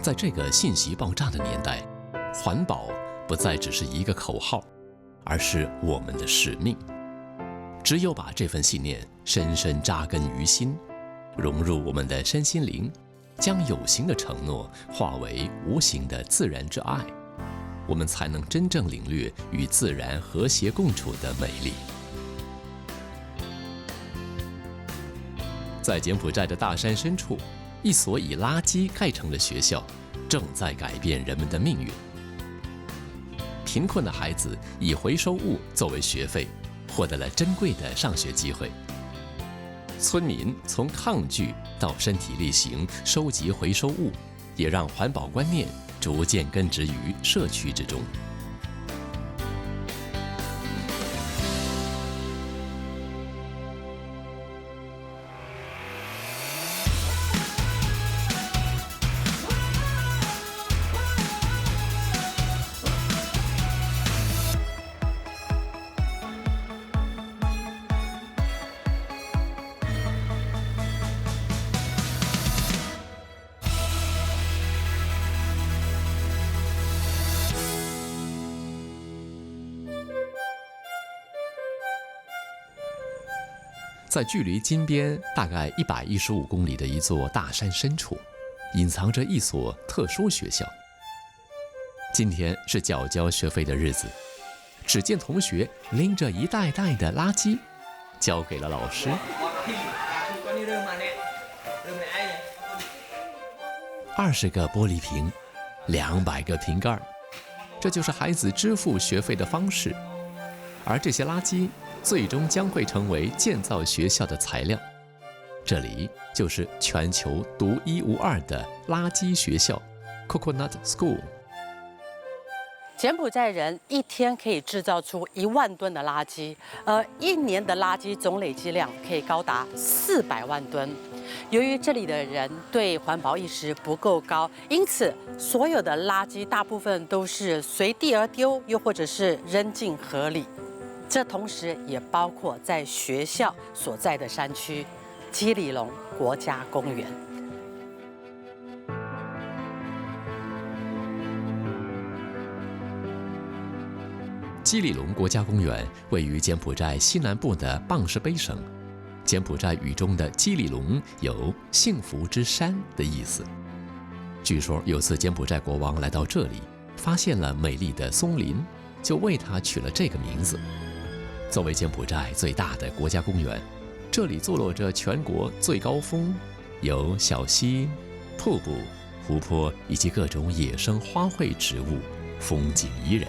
在这个信息爆炸的年代，环保不再只是一个口号，而是我们的使命。只有把这份信念深深扎根于心，融入我们的身心灵，将有形的承诺化为无形的自然之爱，我们才能真正领略与自然和谐共处的美丽。在柬埔寨的大山深处，一所以垃圾盖成的学校正在改变人们的命运。贫困的孩子以回收物作为学费，获得了珍贵的上学机会。村民从抗拒到身体力行收集回收物，也让环保观念逐渐根植于社区之中。在距离金边大概115公里的一座大山深处，隐藏着一所特殊学校。今天是缴交学费的日子，只见同学拎着一袋袋的垃圾，交给了老师。20个玻璃瓶，200个瓶盖，这就是孩子支付学费的方式。而这些垃圾最终将会成为建造学校的材料。这里就是全球独一无二的垃圾学校 Coconut School。 柬埔寨人一天可以制造出1万吨的垃圾，而1年的垃圾总累积量可以高达400万吨。由于这里的人对环保意识不够高，因此所有的垃圾大部分都是随地而丢，又或者是扔进河里。这同时也包括在学校所在的山区基里龙国家公园。基里龙国家公园位于柬埔寨西南部的棒士卑省。柬埔寨语中的基里龙有幸福之山的意思。据说有次柬埔寨国王来到这里，发现了美丽的松林，就为它取了这个名字。作为柬埔寨最大的国家公园，这里坐落着全国最高峰，有小溪、瀑布、湖泊以及各种野生花卉植物，风景宜人。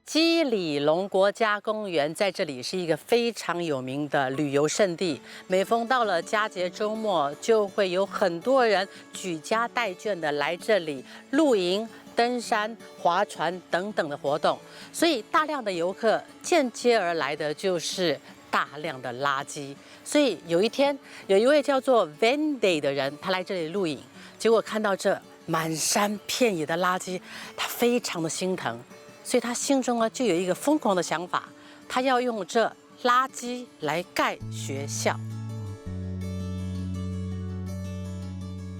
基里龙国家公园在这里是一个非常有名的旅游胜地，每逢到了佳节周末，就会有很多人举家带眷的来这里露营、登山、划船等等的活动，所以大量的游客间接而来的就是大量的垃圾。所以有一天，有一位叫做 Vanday 的人，他来这里露营，结果看到这满山遍野的垃圾，他非常的心疼，所以他心中呢就有一个疯狂的想法，他要用这垃圾来盖学校。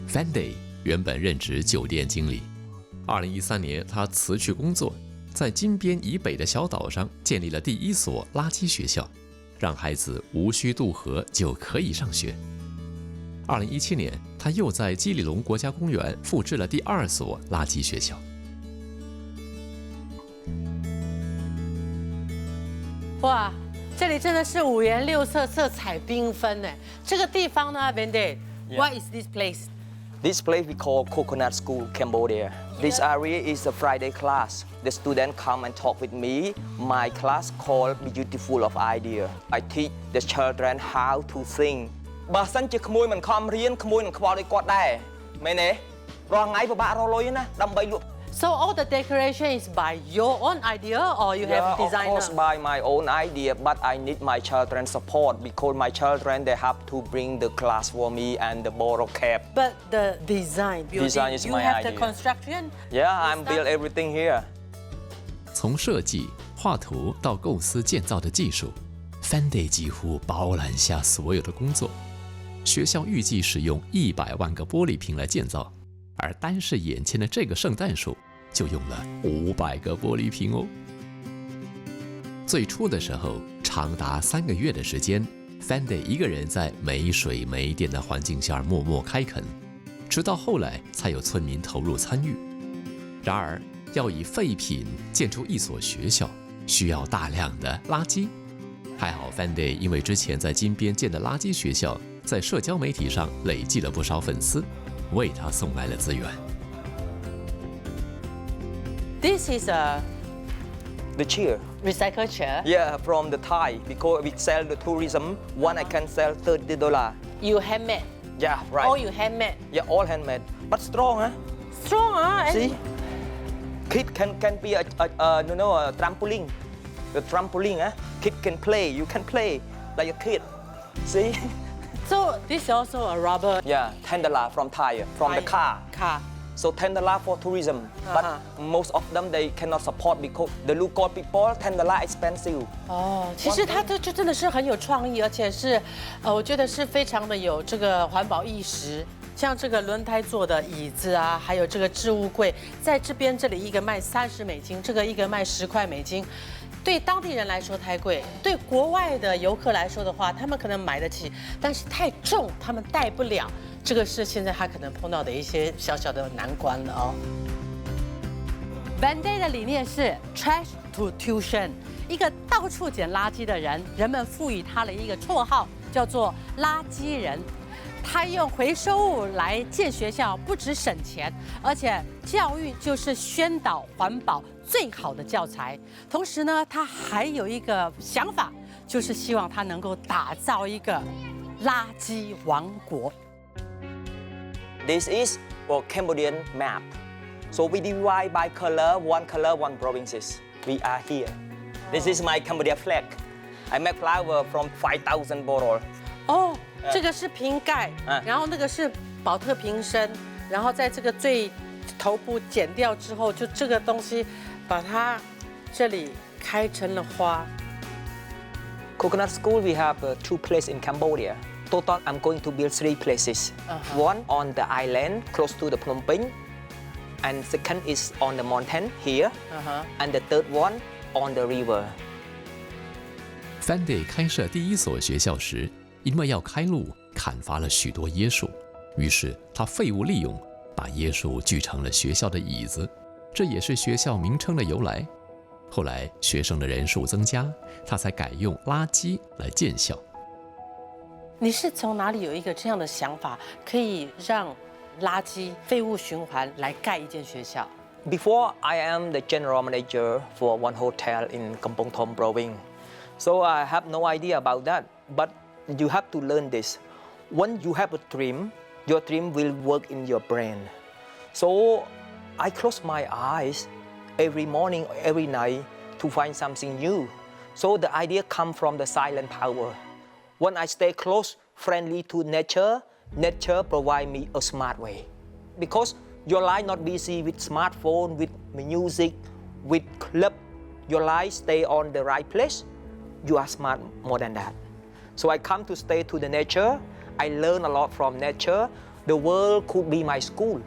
Vanday 原本任职酒店经理。2013年，他辞去工作，在金边以北的小岛上建立了第1所垃圾学校，让孩子无需渡河就可以上学。2017年，他又在基里龙国家公园复制了第2所垃圾学校。哇，这里真的是五颜六色、色彩缤纷呢。这个地方呢 ，Vanday，What is this place? This place we call Coconut School, Cambodia. This area is a Friday class. The students come and talk with me. My class called Beautiful of Idea. I teach the children how to sing. បើសិនជាក្មួយមិនខំរៀនក្មួយនឹងខ្វល់ដូចគាត់ដែរមែនទេរាល់ថ្ងៃពិបាករកលុយណាដើម្បីលក់ So all the decoration is by your own idea, or you have Yeah, designer? of course by my own idea, but I need my children's support because my children they have to bring the class for me and the borrow cap. But the design, building, Design is you my have the idea. construction. Yeah, I'm stuff? build everything here. 从设计、画图到构思建造的技术 ，Vanday 几乎包揽下所有的工作。学校预计使用100万个玻璃瓶来建造，而单是眼前的这个圣诞树，就用了500个玻璃瓶哦。最初的时候，长达3个月的时间 ，Fanday 一个人在没水没电的环境下默默开垦，直到后来才有村民投入参与。然而，要以废品建出一所学校，需要大量的垃圾。还好 Fanday 因为之前在金边建的垃圾学校，在社交媒体上累积了不少粉丝，为他送来了资源。This is a The chair. recycle chair. Yeah, from the Thai because we sell the tourism. One I can sell $30. You handmade. Yeah, right. All you handmade. Yeah, all handmade, but strong, huh? Strong, huh? See, kid can be a trampoline. The trampoline, huh? Kid can play. You can play like a kid. See? So this is also a rubber Yeah, $10 from Thai, from the car. car. So $10 for tourism, but most of them they cannot support because the local people $10 expensive. 哦，其实它就真的是很有创意，而且是，我觉得是非常的有这个环保意识。像这个轮胎做的椅子啊，还有这个置物柜，在这里一个卖$30，这个一个卖$10。对当地人来说太贵，对国外的游客来说的话，他们可能买得起，但是太重，他们带不了。这个是现在他可能碰到的一些小小的难关了哦。Fanday 的理念是 Trash to Tuition， 一个到处捡垃圾的人，人们赋予他了一个绰号，叫做垃圾人。他用回收物来建学校，不止省钱，而且教育就是宣导环保最好的教材。同时呢，他还有一个想法，就是希望他能够打造一个垃圾王国。This is a Cambodian map. So we divide by color, one provinces. We are here. This is my Cambodia flag. I make flower from 5,000 bottle. 哦，这个是瓶盖，然后那个是保特瓶身，然后在这个最头部剪掉之后，就这个东西把它这里开成了花。Coconut School, we have 2 places in Cambodia. Total, I'm going to build 3 places. One on the island, close to the Phnom Penh. And second is on the mountain here. And the third one on the river. Fanday 开设第一所学校时，因为要开路，砍伐了许多椰树，于是他废物利用，把椰树锯成了学校的椅子，这也是学校名称的由来。后来学生的人数增加，他才改用垃圾来建校。你是从哪里有一个这样的想法，可以让垃圾废物循环来盖一间学校？ Before, I am the general manager for one hotel in Kampong Thom Province. So I have no idea about that. But you have to learn this. When you have a dream, your dream will work in your brain. So I close my eyes every morning, every night to find something new. So the idea comes from the silent power. When I stay close, friendly to nature, nature provides me a smart way. Because your life not busy with smartphone, with music, with club. Your life stay on the right place. You are smart more than that. So I come to stay to the nature. I learn a lot from nature. The world could be my school.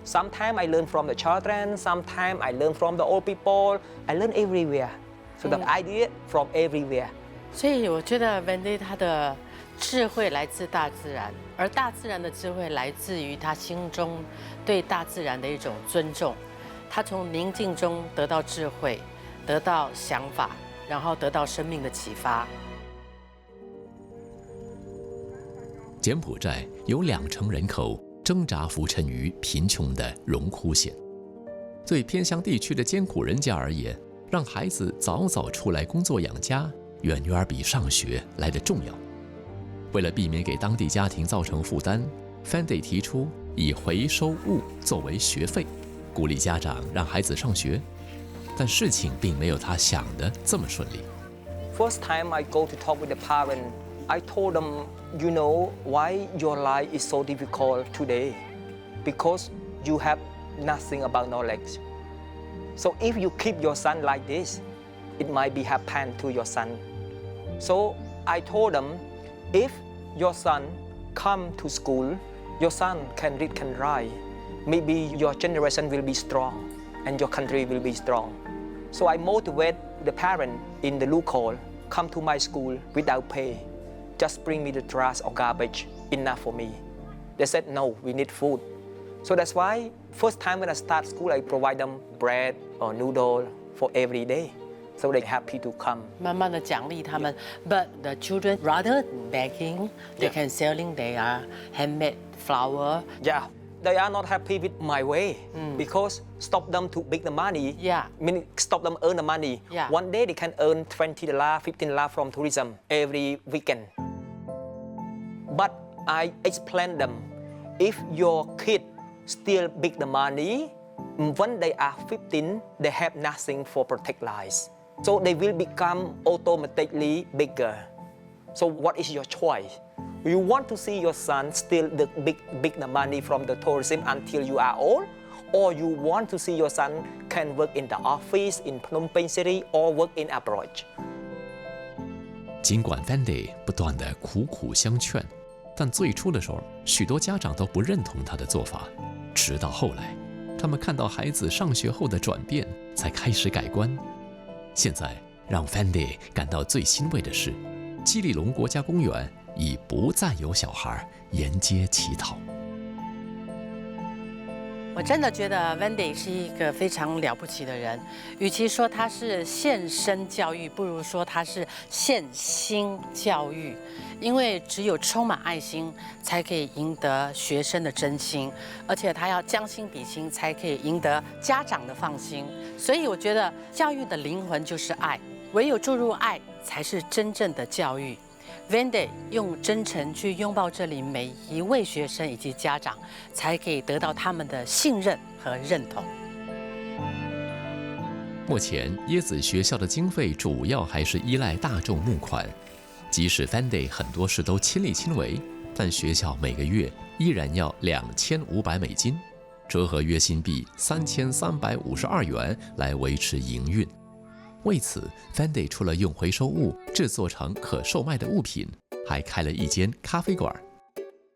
Sometimes I learn from the children. Sometimes I learn from the old people. I learn everywhere. So the idea from everywhere. 所以我觉得 Fanday 他的智慧来自大自然，而大自然的智慧来自于他心中对大自然的一种尊重。他从宁静中得到智慧，得到想法，然后得到生命的启发。柬埔寨有20%人口挣扎浮沉于贫穷的荣枯线。对偏乡地区的艰苦人家而言，让孩子早早出来工作养家，远远比上学来得重要。为了避免给当地家庭造成负担 ，Fanday 提出以回收物作为学费，鼓励家长让孩子上学。但事情并没有他想的这么顺利。First time I go to talk with the parent, I told them, you know why your life is so difficult today? Because you have nothing about knowledge. So if you keep your son like this, it might be happen to your son. So I told them, if your son come to school, your son can read, can write. maybe your generation will be strong and your country will be strong. So I motivate the parent in the local come to my school without pay. Just bring me the trash or garbage, enough for me. They said, no, we need food. So that's why first time when I start school, I provide them bread or noodle for every day. So they're happy to come. 慢慢的奖励他们 ，but the children rather begging, they Yeah. can selling their handmade flower. Yeah, they are not happy with my way because stop them to make the money. Yeah. Meaning stop them earn the money. Yeah. One day they can earn $20, $15 from tourism every weekend. But I explain them, if your kid still make the money, when they are 15, they have nothing for protect lives. So they will become automatically bigger. So what is your choice? You want to see your son still big the money from the tourism until you are old? Or you want to see your son can work in the office in Phnom Penh City or work in abroad? 尽管 Vandy 不断地苦苦相劝，但最初的时候，许多家长都不认同他的做法。直到后来，他们看到孩子上学后的转变，才开始改观。现在让 Vandy 感到最欣慰的是，基里龙国家公园已不再有小孩沿街乞讨。我真的觉得 Vandy 是一个非常了不起的人，与其说他是献身教育，不如说他是献心教育。因为只有充满爱心，才可以赢得学生的真心，而且他要将心比心，才可以赢得家长的放心。所以我觉得教育的灵魂就是爱，唯有注入爱，才是真正的教育。Vandy 用真诚去拥抱这里每一位学生以及家长，才可以得到他们的信任和认同。目前椰子学校的经费主要还是依赖大众募款，即使 Vandy 很多事都亲力亲为，但学校每个月依然要2500美金，折合约新币3352元来维持营运。为此 ，Vandy 除了用回收物制作成可售卖的物品，还开了一间咖啡馆。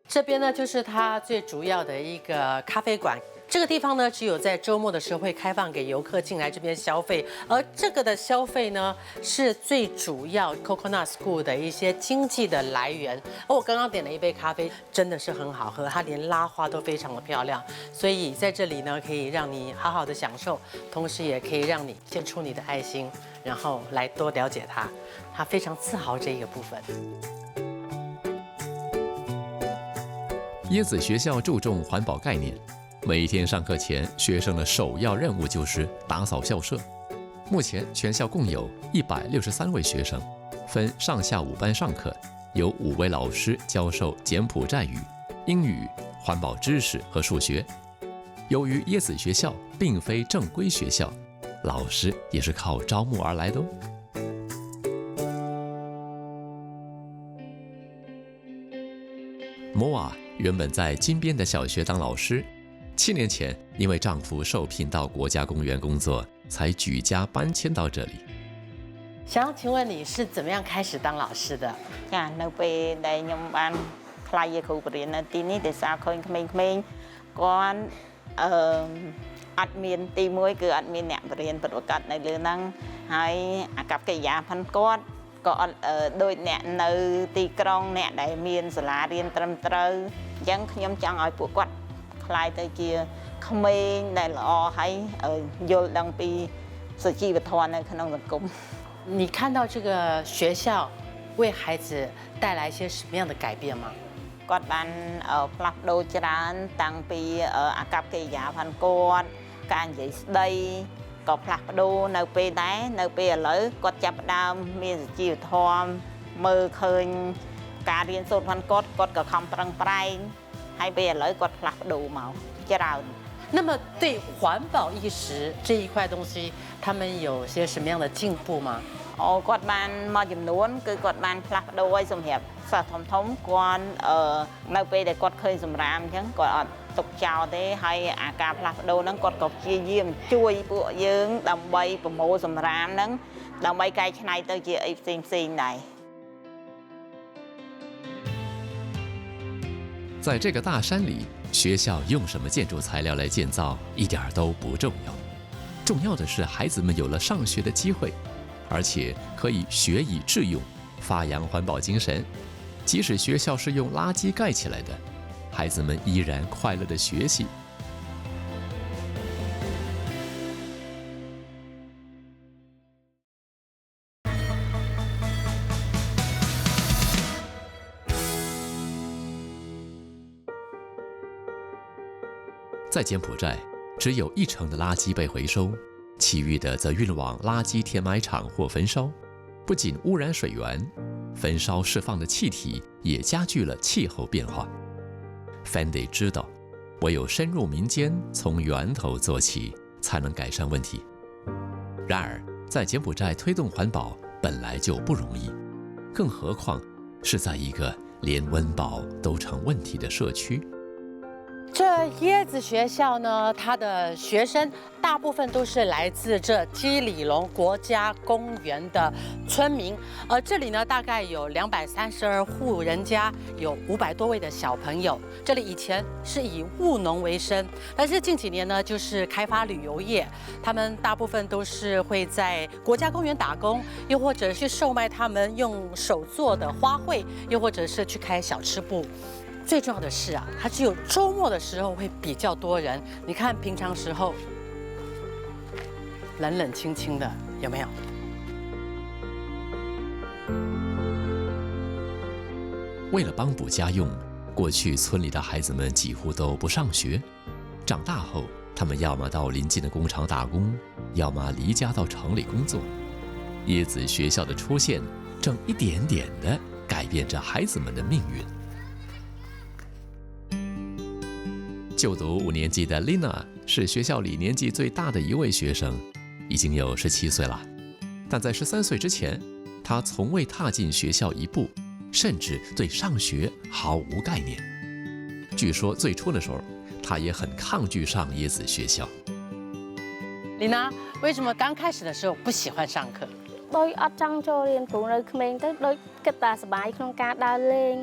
这边呢，就是它最主要的一个咖啡馆。这个地方呢，只有在周末的时候会开放给游客进来这边消费，而这个的消费呢，是最主要 Coconut School 的一些经济的来源。而我刚刚点了一杯咖啡，真的是很好喝，它连拉花都非常的漂亮，所以在这里呢，可以让你好好的享受，同时也可以让你献出你的爱心，然后来多了解它。他非常自豪这一个部分。椰子学校注重环保概念，每一天上课前，学生的首要任务就是打扫校舍。目前全校共有163位学生，分上下午班上课，有5位老师教授柬埔寨语、英语、环保知识和数学。由于椰子学校并非正规学校，老师也是靠招募而来的哦。摩瓦原本在金边的小学当老师，7年前因为丈夫受聘到国家公园工作，才举家搬迁到这里。想要请问你是怎么样开始当老师的？ ចានៅពេលដែលខ្ញុំបានខ្លាយជាគ្រូបរិញ្ញានៅទីនេះដោយសារឃើញក្មេងៗគាត់អត់មានទីមួយគឺអត់មានអ្នកបរិញ្ញាពិតប្រាកដនៅលើហ្នឹងហើយអាកប្បកិរិយាផងគាត់ក៏អត់ដូចអ្នកនៅទីក្រុងអ្នកដែលមានសាលារៀនត្រឹមត្រូវអញ្ចឹងខ្ញុំចង់ឲ្យពួកគាត់ខ្លាយទៅជាក្មេងដែលល្អហើយយល់ដឹងពីសុជីវធម៌នៅក្នុងសង្គម 你看到这个学校为孩子带来一些什么样的改变吗？ គាត់បានផ្លាស់ប្ដូរច្រើនតាំងពីអាកប្បកិរិយាផងគាត់ការនិយាយស្ដីក៏ផ្លាស់ប្ដូរនៅពេលដែរនៅពេលឥឡូវគាត់ចាប់ផ្ដើមមានសុជីវធម៌មើលឃើញការរៀនសូត្រផងគាត់ក៏ខំប្រឹងប្រែងហើយពេលឥឡូវគាត់ផ្លាស់ប្ដូរមកច្រើន 那么对环保意识这一块东西，他们有些什么样的进步吗？ គាត់បានមកចំនួនគឺគាត់បានផ្លាស់ប្ដូរឲ្យសម្រាប់សិស្សធំគាត់នៅពេលដែលគាត់ឃើញសម្រាមអញ្ចឹងគាត់អត់ទុកចោលទេហើយអាការផ្លាស់ប្ដូរហ្នឹងគាត់ក៏ព្យាយាមជួយពួកយើងដើម្បីប្រមូលសម្រាមហ្នឹងដើម្បីកែច្នៃទៅជាអីផ្សេងៗដែរ 在这个大山里，学校用什么建筑材料来建造一点都不重要，重要的是孩子们有了上学的机会，而且可以学以致用，发扬环保精神。即使学校是用垃圾盖起来的，孩子们依然快乐地学习。在柬埔寨，只有1成的垃圾被回收，其余的则运往垃圾填埋场或焚烧。不仅污染水源，焚烧释放的气体也加剧了气候变化。Fendi 知道，唯有深入民间，从源头做起，才能改善问题。然而，在柬埔寨推动环保本来就不容易，更何况是在一个连温饱都成问题的社区。这椰子学校呢，它的学生大部分都是来自这基里龙国家公园的村民，这里呢大概有232户人家，有500多位的小朋友。这里以前是以务农为生，但是近几年呢就是开发旅游业，他们大部分都是会在国家公园打工，又或者去售卖他们用手做的花卉，又或者是去开小吃部。最重要的是啊，它只有周末的时候会比较多人。你看平常时候冷冷清清的，有没有？为了帮补家用，过去村里的孩子们几乎都不上学。长大后，他们要么到邻近的工厂打工，要么离家到城里工作。椰子学校的出现，正一点点地改变着孩子们的命运。就读5年级的 Lina 是学校里年纪最大的一位学生，已经有17岁了。但在13岁之前，她从未踏进学校一步，甚至对上学毫无概念。据说最初的时候，她也很抗拒上椰子学校。Lina 为什么刚开始的时候不喜欢上课？ដោយអត់ចង់ចូលរៀនព្រោះនៅក្មេងទៅដូចគិតតែសប្បាយក្នុងការដើរលេង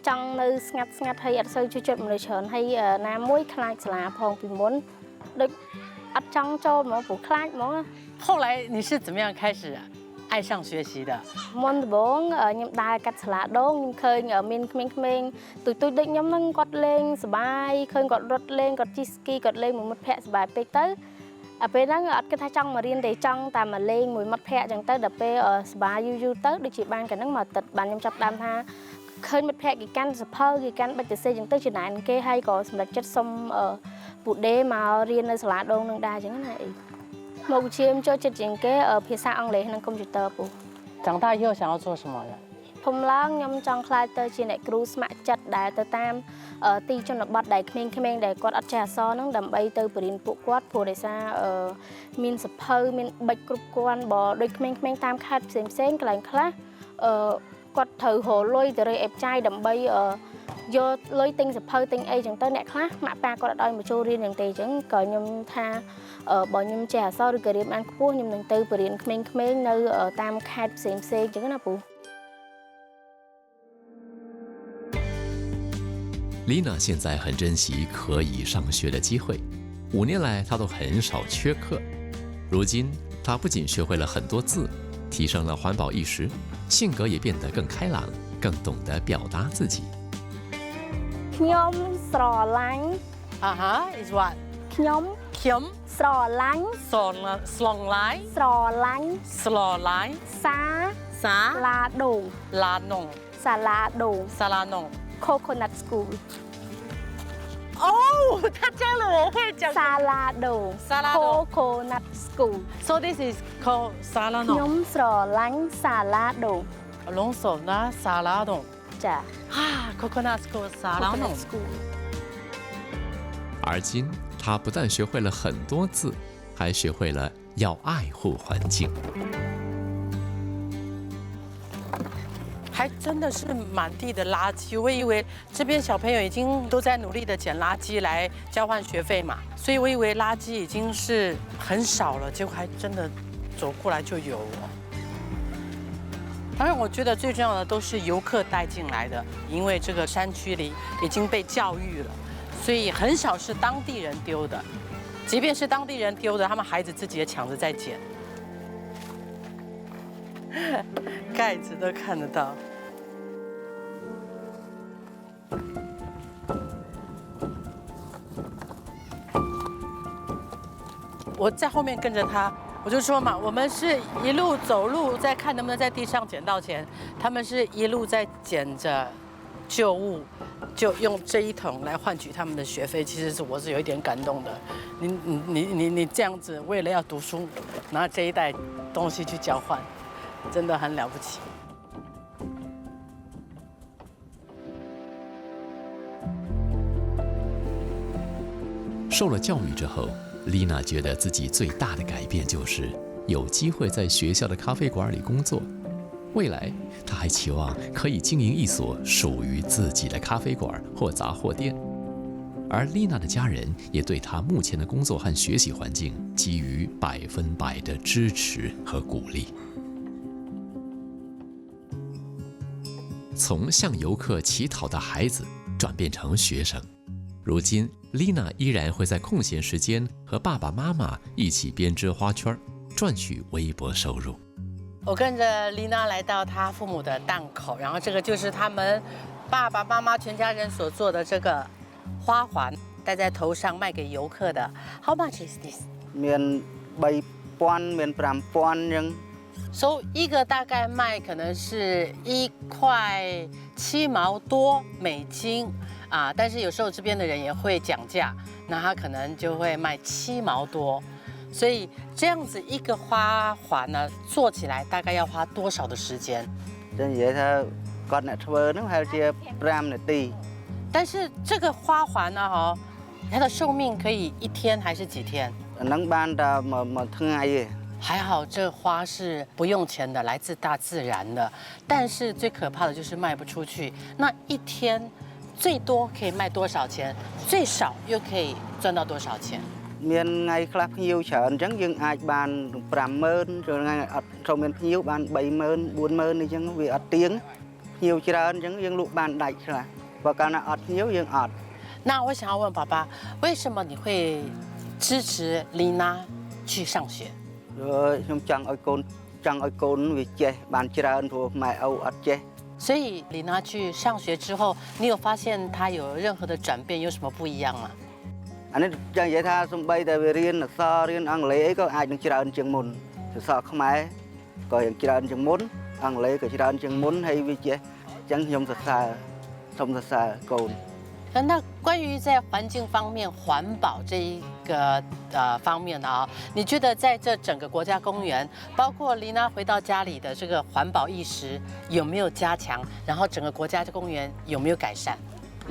ចង់នៅស្ងាត់ស្ងាត់ហើយអត់សូវជួយចិត្តមនុស្សច្រើនហើយណាមួយខ្លាចសាលាផងពីមុនដូចអត់ចង់ចូលហ្មងព្រោះខ្លាចហ្មង后来你是怎么样开始爱上学习的？ មុនដំបូងខ្ញុំដើរកាត់សាលាដងខ្ញុំឃើញមានក្មេងៗទូចៗដូចខ្ញុំហ្នឹងគាត់លេងសប្បាយឃើញគាត់រត់លេងគាត់ជិះស្គីគាត់លេងមួយមិត្តភ័ក្តិសប្បាយពេកទៅពេលហ្នឹងអត់គិតថាចង់មករៀនទេចង់តែមកលេងមួយមិត្តភ័ក្តិអញ្ចឹងទៅដល់ពេលសប្បាយយូរទៅដូចជាបានកាលហ្នឹងមកទឹកបានខ្ញុំចាប់ដើមថា ឃើញមិត្តភ័ក្តិគេកាន់សភៅគេកាន់បិទទៅសេអញ្ចឹងទៅចំណែនគេហើយក៏សម្រាប់ចិត្តសុំពូដេមករៀននៅសាលាដងនឹងដែរអញ្ចឹងណាអីមកវិជ្ជាចូលចិត្តជាងគេភាសាអង់គ្លេសនិងកុំព្យូទ័រពូ长大以后想要做什么呢？ ធំឡើងខ្ញុំចង់ខ្លាចទៅជាអ្នកគ្រូស្ម័គ្រចិត្តដែលទៅតាមទីជនបទដែលក្មេងៗដែលគាត់អត់ចេះអក្សរហ្នឹងដើម្បីទៅបរៀនពួកគាត់ព្រោះដោយសារមានសភៅមានបិចគ្រប់គ្រាន់បើដូចក្មេងៗតាមខេត្តផ្សេងៗកន្លែងខ្លះគាត់ត្រូវរលុយទៅរកអេបចាយដើម្បីយកលុយទិញសភៅទិញអីចឹងទៅអ្នកខ្លះម៉ាក់ប៉ាគាត់អត់ឲ្យមកចូលរៀនយ៉ាងទេអញ្ចឹងក៏ខ្ញុំថាបើខ្ញុំចេះអក្សរឬក៏រៀនបានខ្ពស់ខ្ញុំនឹងទៅបរៀនក្មេងៗនៅតាមខេត្តផ្សេងៗអញ្ចឹងណាពូ Lina 现在很珍惜可以上学的机会，5年来她都很少缺课。如今，她不仅学会了很多字，提升了环保意识，性格也变得更开朗，更懂得表达自己。 ខ្ញុំស្រឡាញ់ is what ខ្ញុំ ខ្ញុំ ស្រឡាញ់ slong ស្រឡាញ់ សា សា ឡាដូង ឡានង សាឡាដូង 萨拉弄 Coconut School 哦，他教了我会讲 សាឡាដូង សាឡាដូង Coconut School So this is called 萨拉 ខ្ញុំ 弄 ស្រឡាញ់សាឡាដូង 龙手呢萨拉弄 ចា 啊 Coconut School 萨拉弄 Coconut School 而今，她不但学会了很多字，还学会了要爱护环境。 还真的是满地的垃圾，我以为这边小朋友已经都在努力的捡垃圾来交换学费嘛，所以我以为垃圾已经是很少了，结果还真的走过来就有哦。当然，我觉得最重要的都是游客带进来的，因为这个山区里已经被教育了，所以很少是当地人丢的。即便是当地人丢的，他们孩子自己也抢着在捡。盖子都看得到。我在后面跟着他，我就说嘛，我们是一路走路在看能不能在地上捡到钱，他们是一路在捡着旧物，就用这一桶来换取他们的学费。其实我是有一点感动的。你这样子为了要读书，拿这一袋东西去交换，真的很了不起。受了教育之后，丽娜觉得自己最大的改变就是有机会在学校的咖啡馆里工作。未来，她还期望可以经营一所属于自己的咖啡馆或杂货店。而丽娜的家人也对她目前的工作和学习环境给予100%的支持和鼓励。从向游客乞讨的孩子转变成学生，如今丽娜依然会在空闲时间和爸爸妈妈一起编织花圈，赚取微薄收入。我跟着丽娜来到她父母的档口，然后这个就是他们爸爸妈妈全家人所做的这个花环，戴在头上卖给游客的。How much is this? មាន3,000មាន5,000ចឹង。So 一个大概卖可能是1块7毛多美金啊，但是有时候这边的人也会讲价，那他可能就会卖7毛多。所以这样子一个花环呢，做起来大概要花多少的时间？ ចឹងនិយាយថាគាត់អ្នកធ្វើហ្នឹងប្រហែលជា5នាទី。但是这个花环呢，它的寿命可以1天还是几天？ អាហ្នឹងបានតែមួយថ្ងៃទេ。 还好这花是不用钱的，来自大自然的。但是最可怕的就是卖不出去。那一天最多可以卖多少钱？最少又可以赚到多少钱？ មានថ្ងៃខ្លះភ្ញៀវច្រើនអញ្ចឹងយើងអាចបាន50000 rồi ថ្ងៃអត់ចូលមានភ្ញៀវបាន30000 40000អញ្ចឹងវាអត់ទៀងភ្ញៀវច្រើនអញ្ចឹងយើងលក់បានដាច់ខ្លះបើកាលណាអត់ភ្ញៀវយើងអត់ 那我想要问爸爸，为什么你会支持丽娜去上学？ ខ្ញុំចង់ឲ្យកូនវាចេះបានច្រើនព្រោះម៉ែឪអត់ចេះ 所以丽娜去上学之后，你有发现她有任何的转变，有什么不一样吗？ អានេះចឹងនិយាយថាសំបីតែវារៀនអក្សររៀនអង់គ្លេសអីក៏អាចនឹងច្រើនជាងមុនអក្សរខ្មែរក៏យ៉ាងច្រើនជាងមុនអង់គ្លេសក៏ច្រើនជាងមុនហើយវាចេះអញ្ចឹងខ្ញុំសរសើរសូមសរសើរកូន 那关于在环境方面环保这一个方面呢你觉得在这整个国家公园，包括丽娜回到家里的这个环保意识有没有加强？然后整个国家公园有没有改善？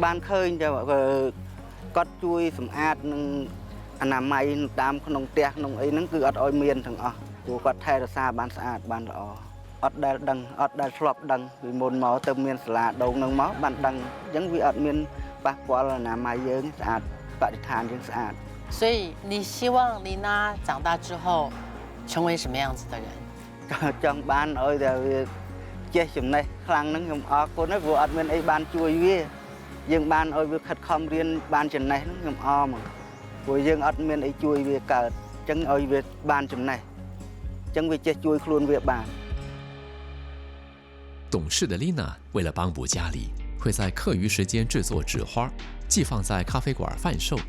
បានឃើញតែគាត់ជួយសម្អាតនឹងអនាម័យតាមក្នុងផ្ទះក្នុងអីហ្នឹងគឺអត់ឲ្យមានទាំងអស់ព្រោះគាត់ថែរក្សាបានស្អាតបានល្អអត់ដែលដឹងអត់ដែលធ្លាប់ដឹងពីមុនមកទៅមានសាលាដងហ្នឹងមកបានដឹងអញ្ចឹងវាអត់មានប៉ះពាល់អនាម័យយើងស្អាតបរិស្ថានយើងស្អាត 所以你希望丽娜长大之后成为什么样子的人？ ចង់បានឲ្យតែវាចេះចំណេះខ្លាំងហ្នឹងខ្ញុំអរគុណព្រោះអត់មានអីបានជួយវាយើងបានឲ្យវាខិតខំរៀនបានចំណេះហ្នឹងខ្ញុំអរមកព្រោះយើងអត់មានអីជួយវាកើតអញ្ចឹងឲ្យវាបានចំណេះអញ្ចឹងវាចេះជួយខ្លួនវាបាន 懂事的丽娜为了帮补家里，会在课余时间制作纸花，寄放在咖啡馆贩售。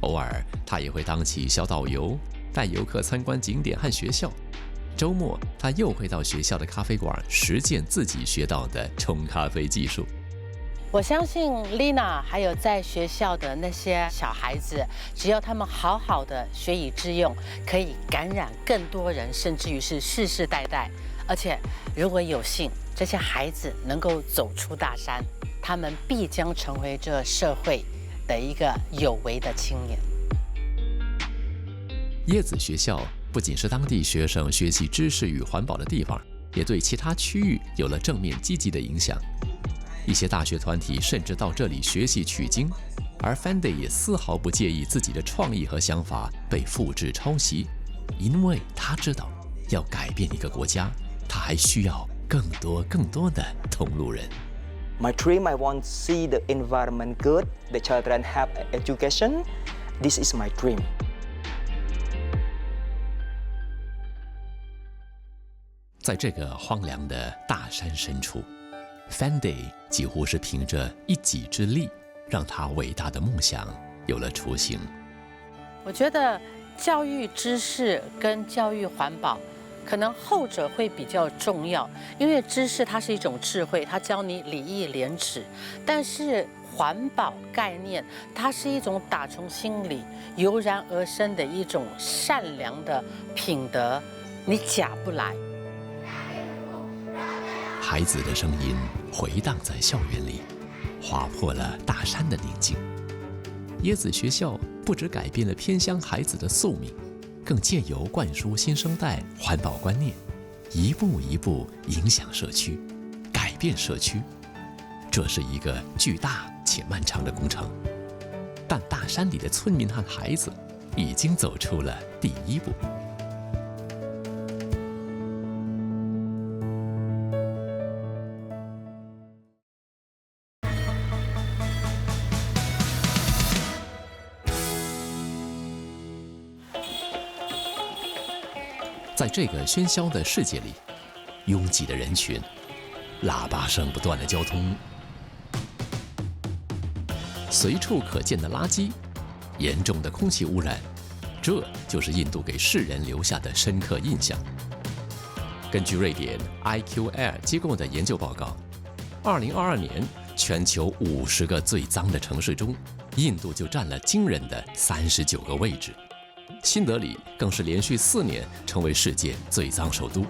偶尔，她也会当起小导游，带游客参观景点和学校。周末，她又会到学校的咖啡馆实践自己学到的冲咖啡技术。 我相信丽娜还有在学校的那些小孩子，只要他们好好的学以致用，可以感染更多人，甚至于是世世代代。而且，如果有幸这些孩子能够走出大山，他们必将成为这社会的一个有为的青年。椰子学校不仅是当地学生学习知识与环保的地方，也对其他区域有了正面积极的影响。 一些大学团体甚至到这里学习取经，而 Fandy 也丝毫不介意自己的创意和想法被复制抄袭，因为他知道，要改变一个国家，他还需要更多的同路人。My dream, I want to see the environment good, the children have education. This is my dream. 在这个荒凉的大山深处 ，Fanday 几乎是凭着一己之力，让他伟大的梦想有了雏形。我觉得教育知识跟教育环保，可能后者会比较重要，因为知识它是一种智慧，它教你礼义廉耻，但是环保概念，它是一种打从心里油然而生的一种善良的品德，你假不来。孩子的声音回荡在校园里，划破了大山的宁静。椰子学校不只改变了偏乡孩子的宿命，更借由灌输新生代环保观念，一步一步影响社区，改变社区。这是一个巨大且漫长的工程，但大山里的村民和孩子已经走出了第一步。在这个喧嚣的世界里，拥挤的人群，喇叭声不断的交通，随处可见的垃圾，严重的空气污染，这就是印度给世人留下的深刻印象。根据瑞典 IQAir 机构的研究报告，2022年全球50个最脏的城市中，印度就占了惊人的39个位置。新德里更是连续4年成为世界最脏首都。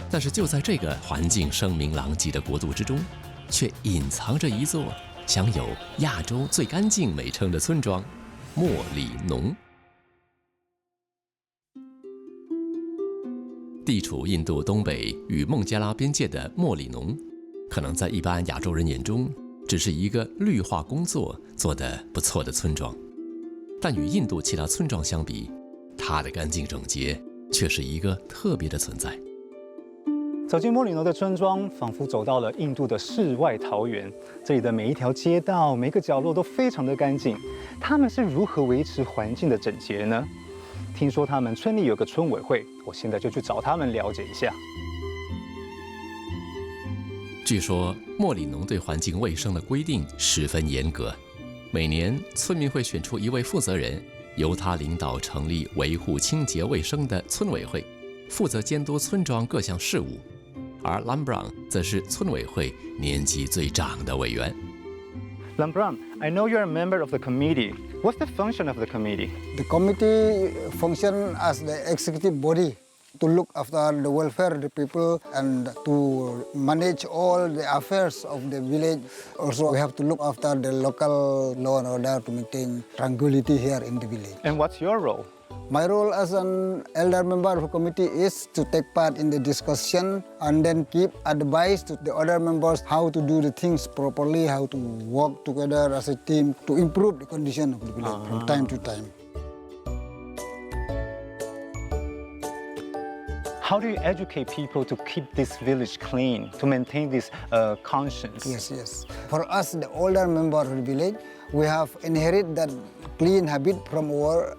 但是就在这个环境声名狼藉的国度之中，却隐藏着一座享有亚洲最干净美称的村庄——莫里农。地处印度东北与孟加拉边界的莫里农，可能在一般亚洲人眼中只是一个绿化工作做得不错的村庄。但与印度其他村庄相比，它的干净整洁却是一个特别的存在。走进莫里农的村庄，仿佛走到了印度的世外桃源。这里的每一条街道、每个角落都非常的干净。他们是如何维持环境的整洁呢？听说他们村里有个村委会，我现在就去找他们了解一下。据说莫里农对环境卫生的规定十分严格。每年，村民会选出一位负责人，由他领导成立维护清洁卫生的村委会，负责监督村庄各项事务。而 Lambron 则是村委会年纪最长的委员。Lambron, I know you're a member of the committee. What's the function of the committee? The committee function as the executive body to look after the welfare of the people and to manage all the affairs of the village. Also, we have to look after the local law and order to maintain tranquility here in the village. And what's your role? My role as an elder member of the committee is to take part in the discussion and then give advice to the other members how to do the things properly, how to work together as a team to improve the condition of the village from time to time. How do you educate people to keep this village clean, to maintain this conscience? Yes. For us, the older member of the village, we have inherited that clean habit from our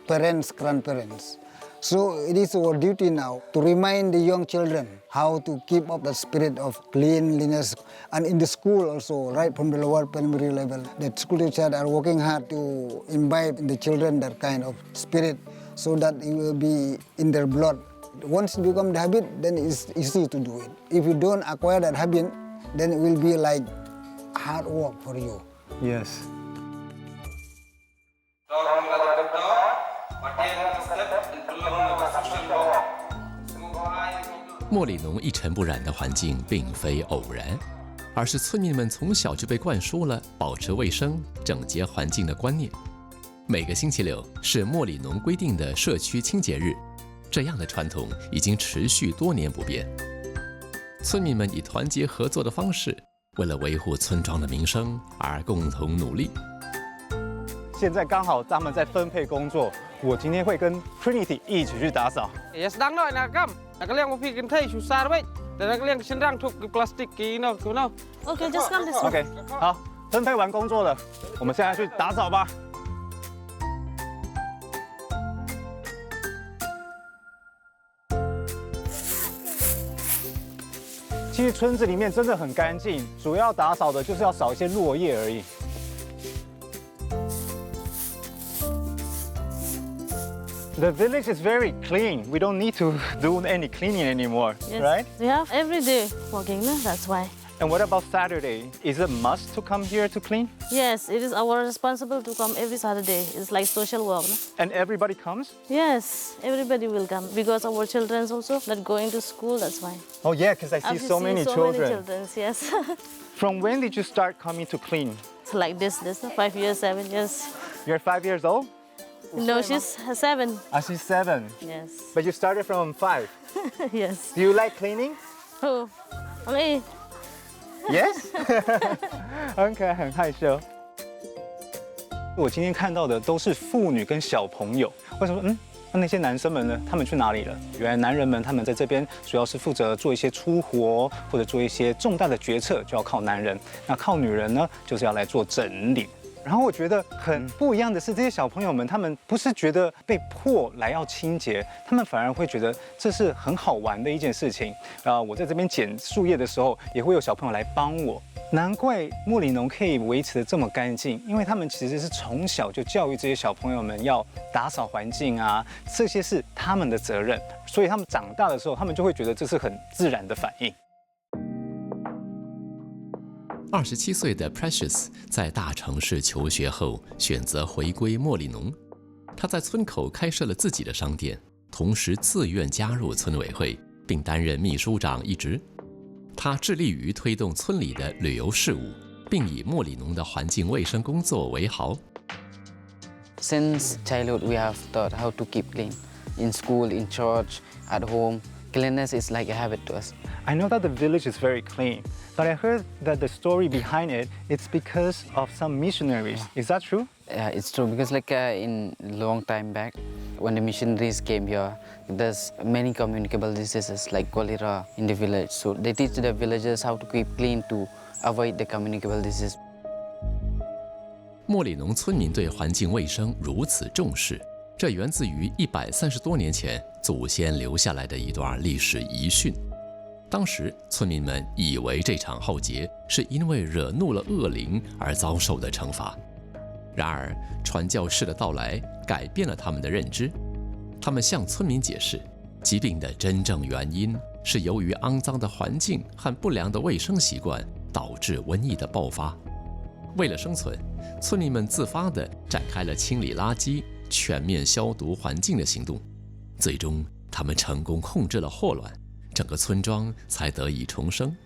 parents, grandparents. So it is our duty now to remind the young children how to keep up the spirit of cleanliness. And in the school also, right from the lower primary level, the school teachers are working hard to imbibe in the children that kind of spirit so that it will be in their blood. Once it becomes the habit, then it's easy to do it. If you don't acquire that habit, then it will be like hard work for you. Yes. 莫里农一尘不染的环境并非偶然，而是村民们从小就被灌输了保持卫生、整洁环境的观念。每个星期六是莫里农规定的社区清洁日，这样的传统已经持续多年不变。村民们以团结合作的方式，为了维护村庄的名声而共同努力。现在刚好他们在分配工作，我今天会跟 Trinity 一起去打扫。Ya sedang no nak kam. Nak kalian mau bikin teh susah baik. แต่นักเรียนชั้นล่างถูกพลาสติกกี่เนาะคุณเนาะ Okay, just come this way. OK，好，分配完工作了，我们现在去打扫吧。其实村子里面真的很干净，主要打扫的就是要扫一些落叶而已。The village is very clean. We don't need to do any cleaning anymore, Yes. right? We have every day walking, no? That's why. And what about Saturday? Is it must to come here to clean? Yes, it is our responsibility to come every Saturday. It's like social work, no? And everybody comes? Yes, everybody will come because our children also not going to school. That's why. Oh yeah, because I see so many children. children. Yes. From when did you start coming to clean? It's like this, 5 years, 7 years. You're 5 years old? No, she's 7. She's 7. Yes. But you started from 5. Yes. Do you like cleaning? Oh, only. Yes. 很可爱，很害羞。我今天看到的都是妇女跟小朋友。为什么？那些男生们呢？他们去哪里了？原来男人们他们在这边主要是负责做一些粗活，或者做一些重大的决策，就要靠男人。那靠女人呢，就是要来做整理。然后我觉得很不一样的是，这些小朋友们他们不是觉得被迫来要清洁，他们反而会觉得这是很好玩的一件事情。我在这边捡树叶的时候，也会有小朋友来帮我。难怪莫里农可以维持得这么干净，因为他们其实是从小就教育这些小朋友们要打扫环境啊，这些是他们的责任，所以他们长大的时候，他们就会觉得这是很自然的反应。27岁的 Precious 在大城市求学后，选择回归莫里农。他在村口开设了自己的商店，同时自愿加入村委会，并担任秘书长一职。他致力于推动村里的旅游事务，并以莫里农的环境卫生工作为豪。Since childhood, we have taught how to keep clean. In school, in church, at home, cleanliness is like a habit to us. I know that the village is very clean, but I heard that the story behind it, it's because of some missionaries. Is that true? Yeah, it's true because in long time back, when the missionaries came here, there's many communicable diseases like cholera in the village. So they teach the villagers how to keep clean to avoid the communicable disease. 莫里农村民对环境卫生如此重视，这源自于130多年前祖先留下来的一段历史遗训。当时村民们以为这场浩劫是因为惹怒了恶灵而遭受的惩罚。然而，传教士的到来改变了他们的认知。他们向村民解释，疾病的真正原因是由于肮脏的环境和不良的卫生习惯导致瘟疫的爆发。为了生存，村民们自发地展开了清理垃圾、全面消毒环境的行动。最终，他们成功控制了霍乱，整个村庄才得以重生。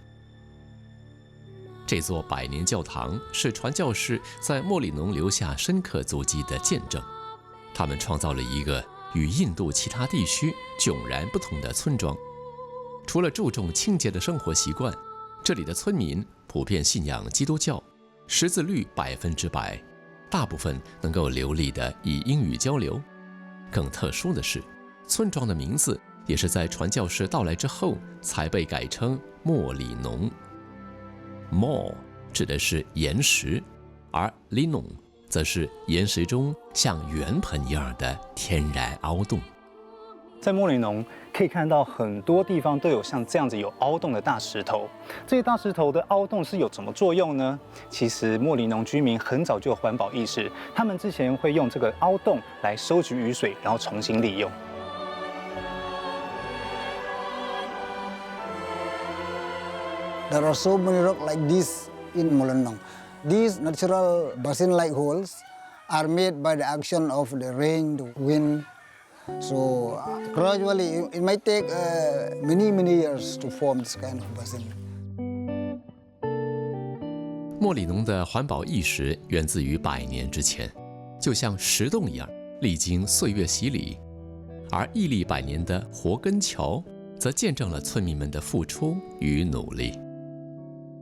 这座100年教堂是传教士在莫里农留下深刻足迹的见证。他们创造了一个与印度其他地区迥然不同的村庄。除了注重清洁的生活习惯，这里的村民普遍信仰基督教，识字率100%，大部分能够流利地以英语交流。更特殊的是，村庄的名字也是在传教士到来之后才被改称莫里农。Mo 指的是岩石，而 Linon 则是岩石中像圆盆一样的天然凹洞。在莫里农可以看到很多地方都有像这样子有凹洞的大石头。这些大石头的凹洞是有什么作用呢？其实莫里农居民很早就有环保意识，他们之前会用这个凹洞来收集雨水，然后重新利用。There are so many rocks like this in Molenong. These natural basin-like holes are made by the action of the rain, the wind. So gradually, it might take many years to form this kind of basin. 莫里农的环保意识源自于100年之前，就像石洞一样，历经岁月洗礼。而屹立100年的活根桥，则见证了村民们的付出与努力。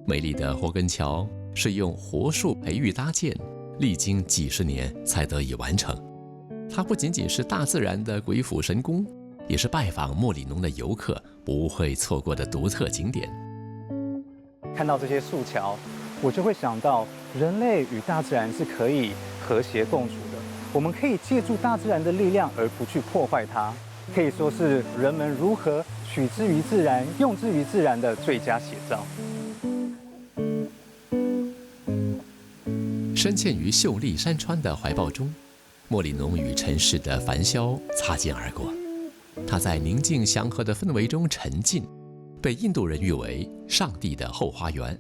美丽的活根桥是用活树培育搭建，历经几十年才得以完成。它不仅仅是大自然的鬼斧神工，也是拜访莫里农的游客不会错过的独特景点。看到这些素桥，我就会想到人类与大自然是可以和谐共处的。我们可以借助大自然的力量，而不去破坏它，可以说是人们如何取之于自然、用之于自然的最佳写照。深陷于秀丽山川的怀抱中，莫里农与尘世的繁嚣擦肩而过。他在宁静祥和的氛围中沉浸，被印度人誉为“上帝的后花园”，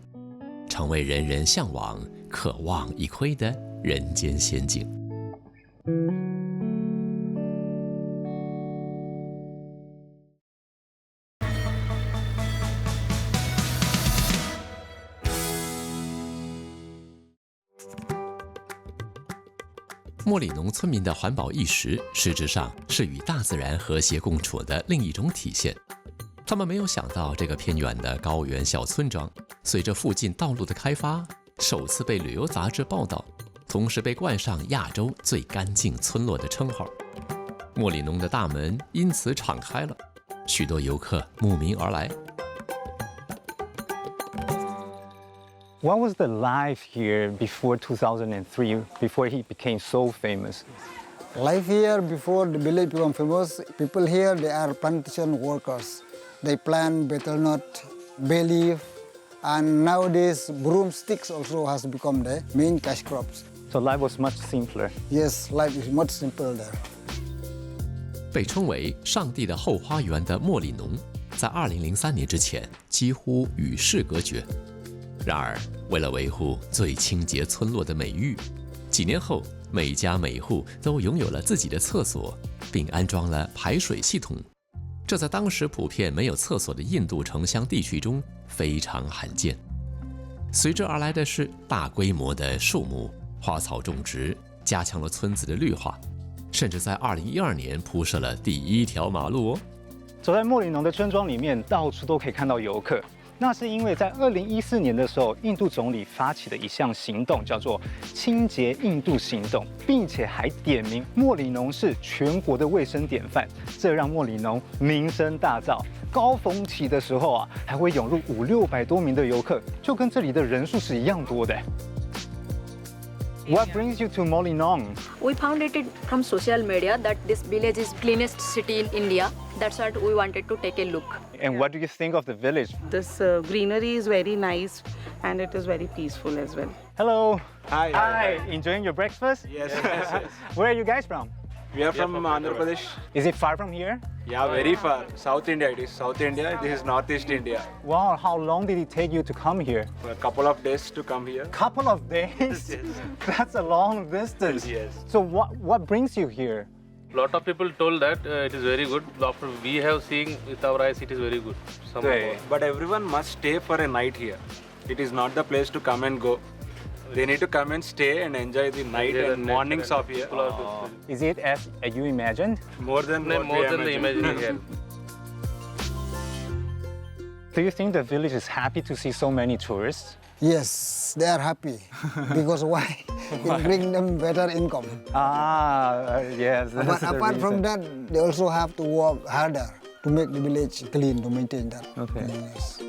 成为人人向往、渴望一窥的人间仙境。莫里农村民的环保意识，实质上是与大自然和谐共处的另一种体现。他们没有想到，这个偏远的高原小村庄，随着附近道路的开发，首次被旅游杂志报道，同时被冠上亚洲最干净村落的称号。莫里农的大门因此敞开了，许多游客慕名而来。What was the life here before 2003, before he became so famous? Life here before the village become famous, people here they are plantation workers. They plant betel nut, bay leaf, and nowadays broomsticks also has become the main cash crops. So life was much simpler. Yes, life is much simpler there. 被称为“上帝的后花园”的莫里农，在2003年之前几乎与世隔绝。然而，为了维护最清洁村落的美誉，几年后，每家每户都拥有了自己的厕所，并安装了排水系统。这在当时普遍没有厕所的印度城乡地区中非常罕见。随之而来的是大规模的树木、花草种植，加强了村子的绿化，甚至在2012年铺设了第1条马路哦。走在莫里农的村庄里面，到处都可以看到游客。那是因为在2014年的时候，印度总理发起的一项行动，叫做“清洁印度行动”，并且还点名莫里农是全国的卫生典范，这让莫里农名声大噪。高峰期的时候啊，还会涌入500-600多名的游客，就跟这里的人数是一样多的。What brings you to Molinong? We found it from social media that this village is cleanest city in India. That's what we wanted to take a look. And what do you think of the village? This greenery is very nice and it is very peaceful as well. Hello. Hi. Hi. Enjoying your breakfast? Yes. Where are you guys from? We are from Andhra Pradesh. Is it far from here? Yeah, very far. South India it is. South India, this is Northeast India. Wow, how long did it take you to come here? For a couple of days to come here. Couple of days? Yes. That's a long distance. Yes. So what brings you here? Lot of people told that it is very good. After we have seen with our eyes, it is very good. But everyone must stay for a night here. It is not the place to come and go. They need to come and stay and enjoy the night and mornings of here. Is it as you imagined? More than the imagining here. Do you think the village is happy to see so many tourists? Yes, they are happy because why? It brings them better income. Yes. But apart from that, they also have to work harder to make the village clean, to maintain that. Okay. Yes.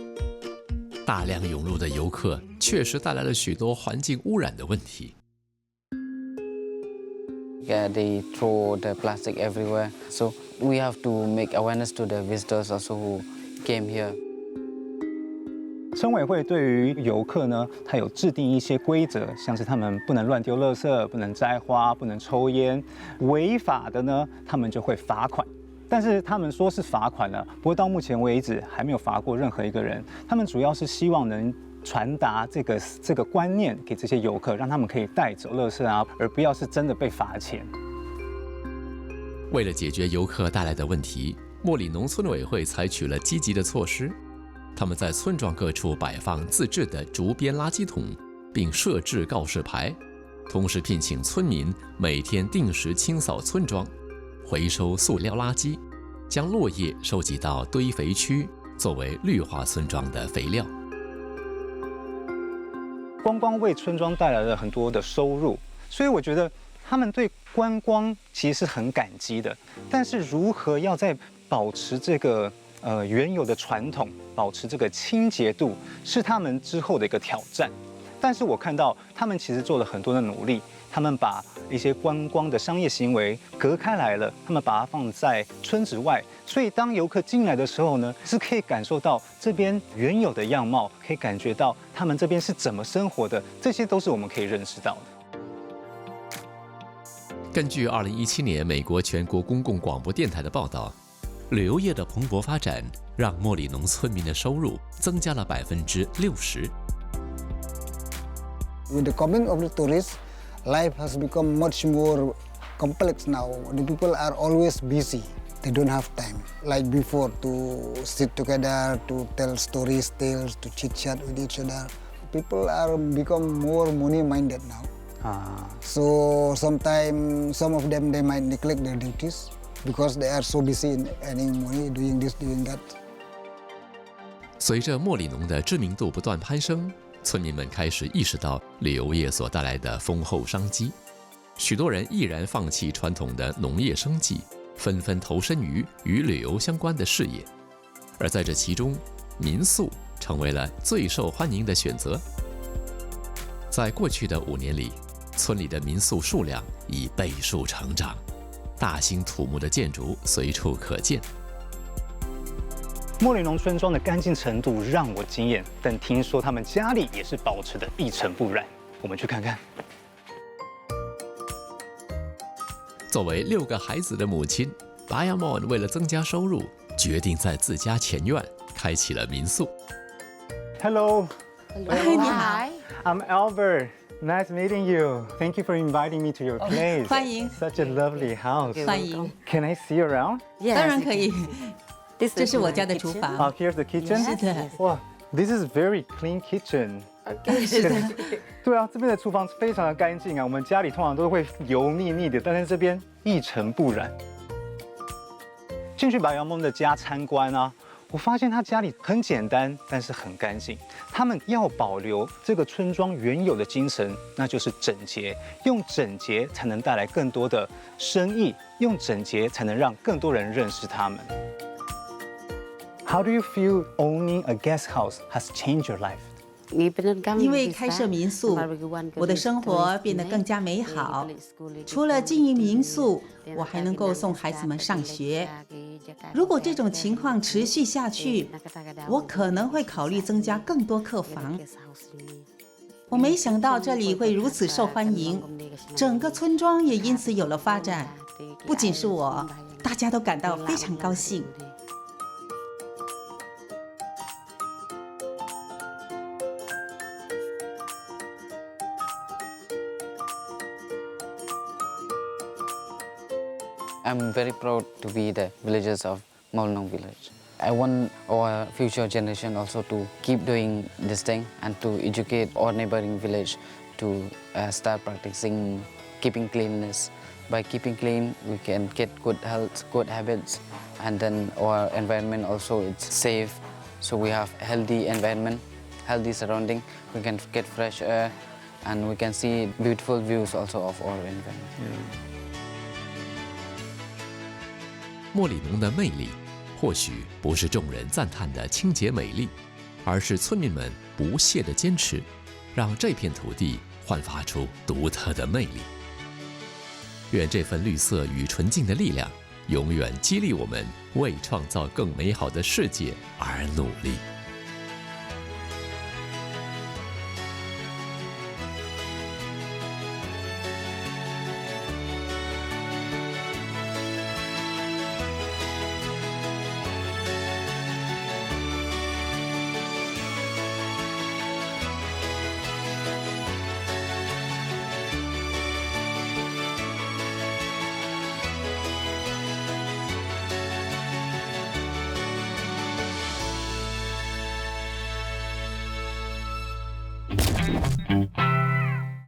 大量涌入的游客确实带来了许多环境污染的问题。They throw the plastic everywhere, so we have to make awareness to the visitors also who came here. 村委会对于游客呢，它有制定一些规则，像是他们不能乱丢垃圾、不能摘花、不能抽烟，违法的呢，他们就会罚款。但是他们说是罚款了，不过到目前为止还没有罚过任何一个人。他们主要是希望能传达这个观念给这些游客，让他们可以带走垃圾啊，而不要是真的被罚钱。为了解决游客带来的问题，莫里农村委会采取了积极的措施。他们在村庄各处摆放自制的竹编垃圾桶，并设置告示牌，同时聘请村民每天定时清扫村庄，回收塑料垃圾，将落叶收集到堆肥区，作为绿化村庄的肥料。观光为村庄带来了很多的收入，所以我觉得他们对观光其实是很感激的。但是如何要在保持这个原有的传统，保持这个清洁度，是他们之后的一个挑战。但是我看到他们其实做了很多的努力，他们把一些观光的商业行为隔开来了，他们把它放在村子外，所以当游客进来的时候呢，是可以感受到这边原有的样貌，可以感觉到他们这边是怎么生活的，这些都是我们可以认识到的。根据2017年美国全国公共广播电台的报道，旅游业的蓬勃发展让莫里农村民的收入增加了60%。With the coming of the tourists, life has become much more complex now. The people are always busy. They don't have time like before to sit together, to tell stories, tales, to chit-chat with each other. People are become more money-minded now. So sometimes some of them they might neglect their duties because they are so busy in earning money, doing this, doing that. 随着莫里农的知名度不断攀升，村民们开始意识到旅游业所带来的丰厚商机，许多人毅然放弃传统的农业生计，纷纷投身于与旅游相关的事业。而在这其中，民宿成为了最受欢迎的选择。在过去的5年里，村里的民宿数量以倍数成长，大兴土木的建筑随处可见。莫里农村庄的干净程度让我惊艳，但听说他们家里也是保持的一尘不染。我们去看看。作为6个孩子的母亲，巴亚莫为了增加收入，决定在自家前院开启了民宿。Hello， 你好 I'm Albert. Nice meeting you. Thank you for inviting me to your place. 欢迎 Such a lovely house. 欢迎 Can I see around? 当然可以。这是我家的厨房。Here's the kitchen. 是的。哇 ，This is very clean kitchen. 是的。对啊，这边的厨房非常的干净啊。我们家里通常都会油腻腻的，但是这边一尘不染。进去把杨梦的家参观啊，我发现他家里很简单，但是很干净。他们要保留这个村庄原有的精神，那就是整洁。用整洁才能带来更多的生意，用整洁才能让更多人认识他们。How do you feel owning a guest house has changed your life? 因为开设民宿，我的生活变得更加美好。除了经营民宿，我还能够送孩子们上学。如果这种情况持续下去，我可能会考虑增加更多客房。我没想到这里会如此受欢迎，整个村庄也因此有了发展。不仅是我，大家都感到非常高兴。I'm very proud to be the villagers of Molnong village. I want our future generation also to keep doing this thing and to educate our neighboring village to start practicing keeping cleanliness. By keeping clean, we can get good health, good habits, and then our environment also is safe. So we have healthy environment, healthy surrounding. We can get fresh air, and we can see beautiful views also of our environment. 莫里农的魅力，或许不是众人赞叹的清洁美丽，而是村民们不懈的坚持，让这片土地焕发出独特的魅力。愿这份绿色与纯净的力量，永远激励我们为创造更美好的世界而努力。